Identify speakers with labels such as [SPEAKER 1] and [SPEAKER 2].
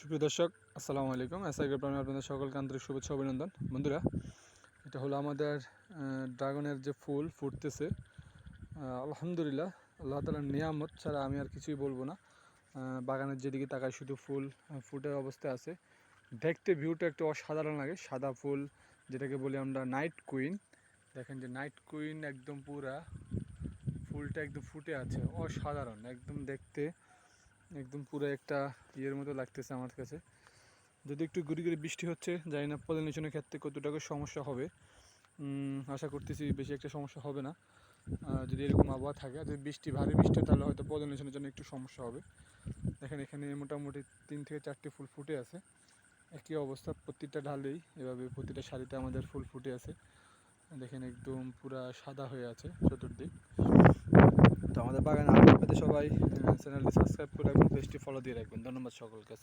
[SPEAKER 1] সুপ্রিয় দর্শক, আসসালামু আলাইকুম। এসআই গ্রুপ আপনাদের সকলকে আন্তরিক শুভেচ্ছা অভিনন্দন। বন্ধুরা, এটা হলো আমাদের ড্রাগনের যে ফুল ফুটতেছে। আলহামদুলিল্লাহ, আল্লাহ তাআলার নিয়ামত ছাড়া আমি আর কিছুই বলবো না। বাগানের যেদিকে তাকায় শুধু ফুল ফুটে অবস্থায় আছে। দেখতে ভিউটা একটু অসাধারণ লাগে। সাদা ফুল, যেটাকে বলি আমরা নাইট কুইন। দেখেন যে নাইট কুইন একদম পুরা ফুলটা একদম ফুটে আছে, অসাধারণ একদম দেখতে, একদম পুরো একটা ইয়ের মতো লাগতেছে আমার কাছে। যদি একটু গুড়ি গুড়ি বৃষ্টি হচ্ছে, জানি না পলিনেশনের ক্ষেত্রে কতটুকু সমস্যা হবে। আশা করতেছি বেশি একটা সমস্যা হবে না। যদি এরকম আবহাওয়া থাকে, আর যদি ভারী বৃষ্টি হয়, তাহলে হয়তো পলিনেশনের জন্য একটু সমস্যা হবে। দেখেন এখানে মোটামুটি 3 থেকে 4টি ফুল ফুটে আছে। একই অবস্থা প্রতিটা ঢালেই, এভাবে প্রতিটা সারিতে আমাদের ফুল ফুটে আছে। দেখেন একদম পুরা সাদা হয়ে আছে চতুর্দিক। তো আমাদের বাগানে আপডেট পেতে সবাই চ্যানেলটি সাবস্ক্রাইব করে রাখবেন, পেজটি ফলো দিয়ে রাখবেন। ধন্যবাদ সকলকে।